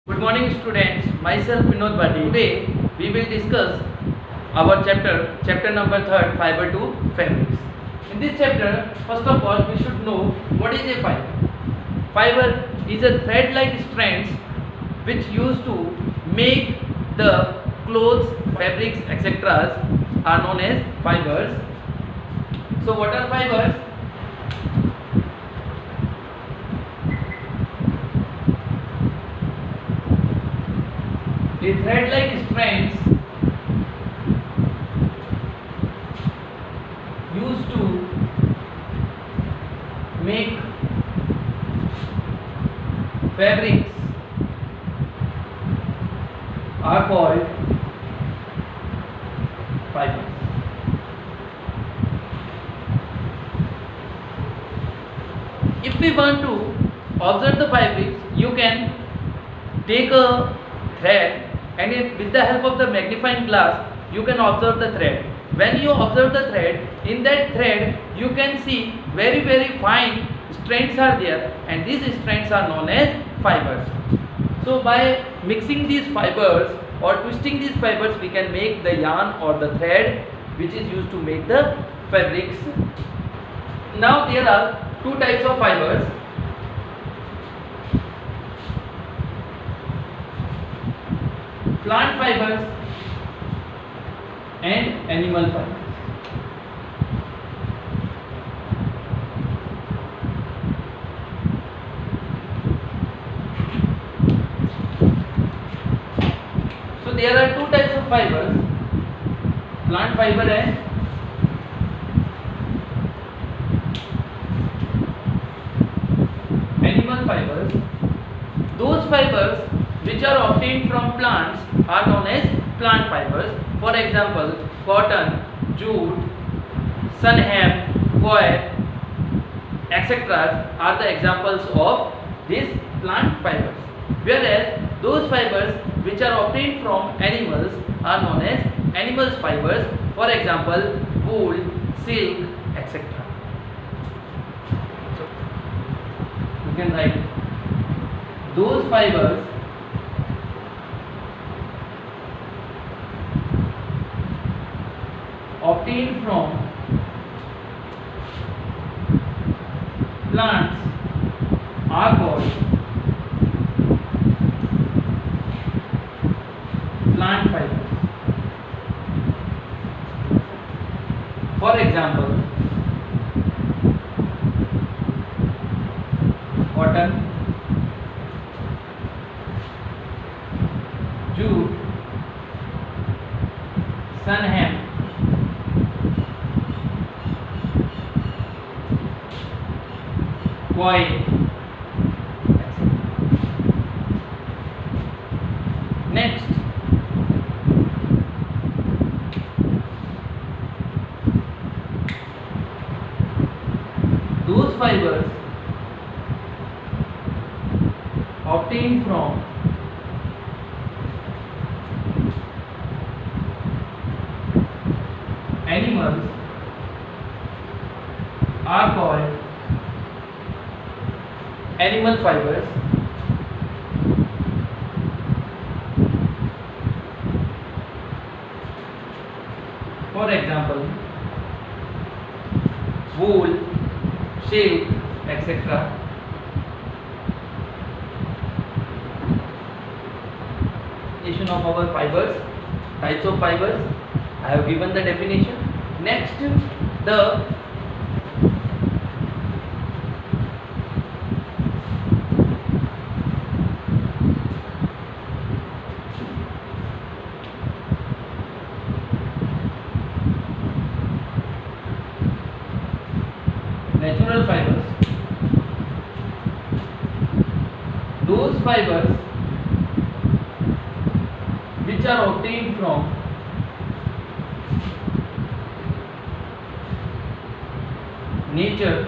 Good morning students, myself Vinod Bhatti. Today we will discuss our chapter number 3, fiber to fabrics. In this chapter, first of all we should know what is a fiber. Fiber is a thread-like strands which used to make the clothes, fabrics, etc. are known as fibers. So what are fibers? The thread-like strands used to make fabrics are called fibers. If we want to observe the fabrics, you can take a thread and with the help of the magnifying glass you can observe the thread. When you observe the thread, in that thread you can see very fine strands are there, and these strands are known as fibers. So by mixing these fibers or twisting these fibers, we can make the yarn or the thread which is used to make the fabrics. Now there are two types of fibers. Plant fibers and animal fibers. So there are two types of fibers, plant fiber and animal fibers. Those fibers which are obtained from plants are known as plant fibers. For example, cotton, jute, sun hemp, coir, etc. are the examples of these plant fibers. Whereas those fibers which are obtained from animals are known as animal fibers. For example, wool, silk, etc. So you can write those fibers obtained from plants are called plant fibers. For example, cotton, jute, sun hemp, coir. Next, those fibers obtained from animals are called animal fibers. For example, wool, silk, etc. Definition of our fibers, types of fibers. I have given the definition. Next, the natural fibers. Those fibers which are obtained from nature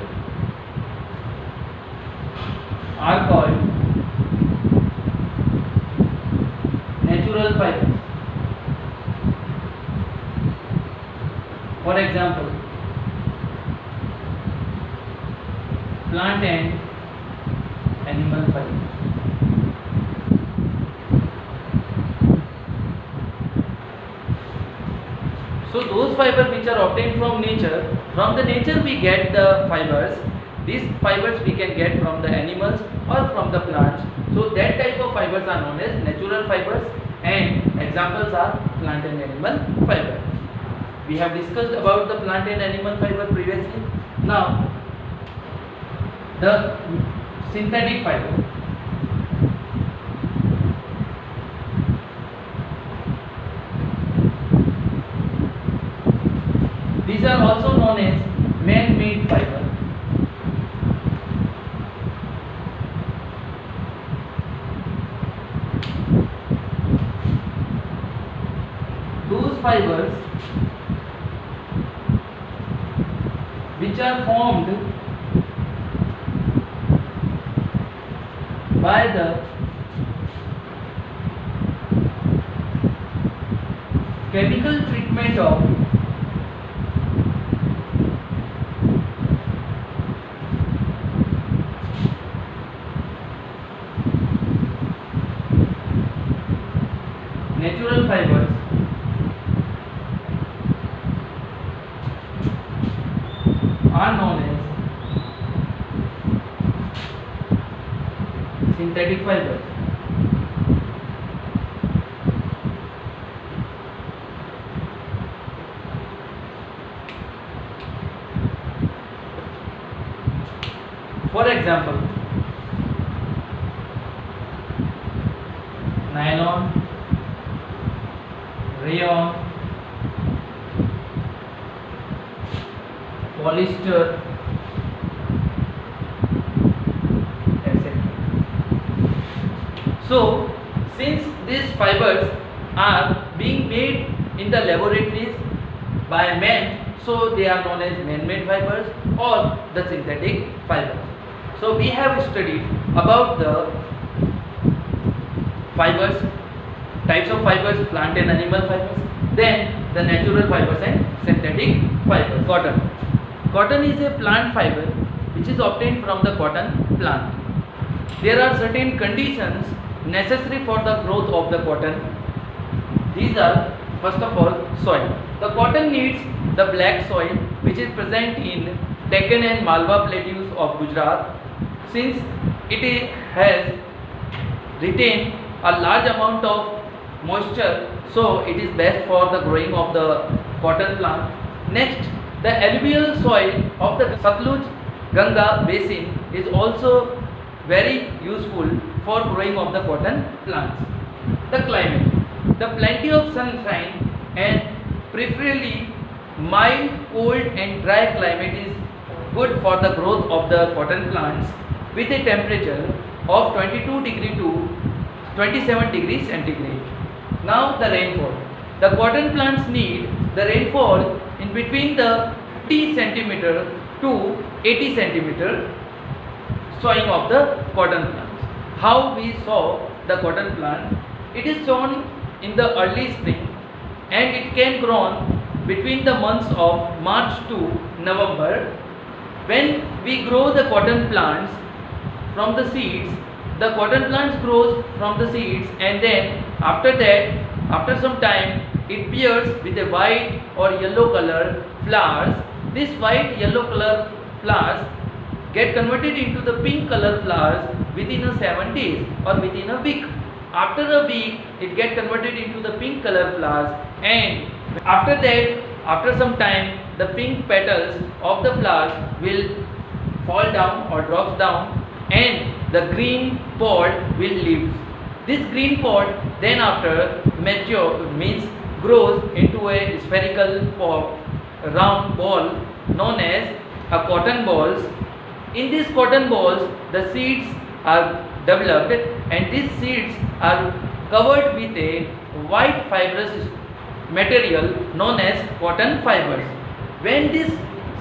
are called natural fibers. For example, plant and animal fiber. So those fibers which are obtained from the nature we get the fibers. These fibers we can get from the animals or from the plants. So that type of fibers are known as natural fibers, and examples are plant and animal fiber. We have discussed about the plant and animal fiber previously. Now the synthetic fiber. These are also known as man-made fiber. Those fibers which are formed by the chemical treatment of natural fibers are known as synthetic fibers. For example, nylon, rayon, polyester, etc. So, since these fibers are being made in the laboratories by men, so they are known as man-made fibers or the synthetic fibers. So, we have studied about the fibers, types of fibers, plant and animal fibers, then the natural fibers and synthetic fibers. Cotton. Cotton is a plant fiber which is obtained from the cotton plant. There are certain conditions necessary for the growth of the cotton. These are, first of all, soil. The cotton needs the black soil which is present in Deccan and Malwa plateaus of Gujarat, since it has retained a large amount of moisture, so it is best for the growing of the cotton plant. Next, the alluvial soil of the Satluj Ganga basin is also very useful for growing of the cotton plants. The climate. The plenty of sunshine and preferably mild, cold and dry climate is good for the growth of the cotton plants with a temperature of 22 degree to 27 degrees centigrade. Now the rainfall. The cotton plants need the rainfall in between the 50 centimeter to 80 centimeter sowing of the cotton plants. How we sow the cotton plant? It is sown in the early spring and it can grow between the months of March to November. When we grow the cotton plants from the seeds, the cotton plants grows from the seeds, and then after that, after some time, it bears with a white or yellow color flowers. This white yellow color flowers get converted into the pink color flowers within 7 days or within a week. After a week, it get converted into the pink color flowers, and after that, after some time, the pink petals of the flowers will fall down or drop down, and the green pod will leave. This green pod then after mature means grows into a spherical round ball known as a cotton balls. In these cotton balls, the seeds are developed, and these seeds are covered with a white fibrous material known as cotton fibers. When this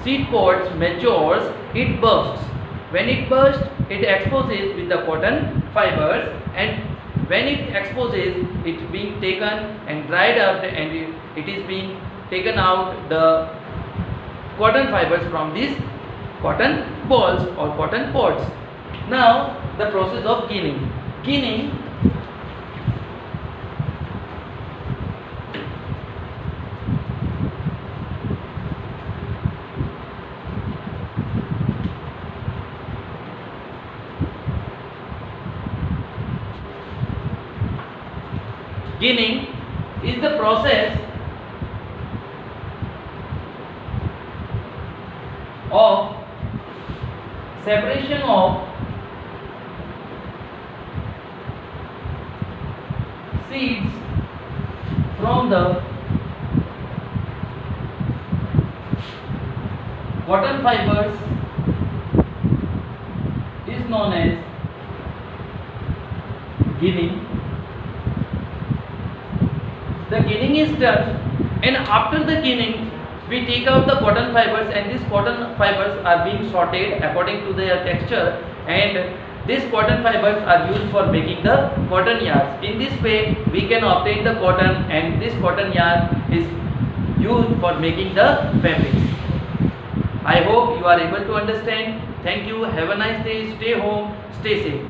seed pods matures, it bursts. When it bursts, it exposes with the cotton fibers, and when it exposes, it being taken and dried up, and it is being taken out the cotton fibers from these cotton balls or cotton pods. Now the process of ginning. Ginning ginning is the process of separation of seeds from the cotton fibers is known as ginning. The ginning is done, and after the ginning we take out the cotton fibers, and these cotton fibers are being sorted according to their texture, and these cotton fibers are used for making the cotton yarns. In this way we can obtain the cotton, and this cotton yarn is used for making the fabrics. I hope you are able to understand. Thank you. Have a nice day. Stay home. Stay safe.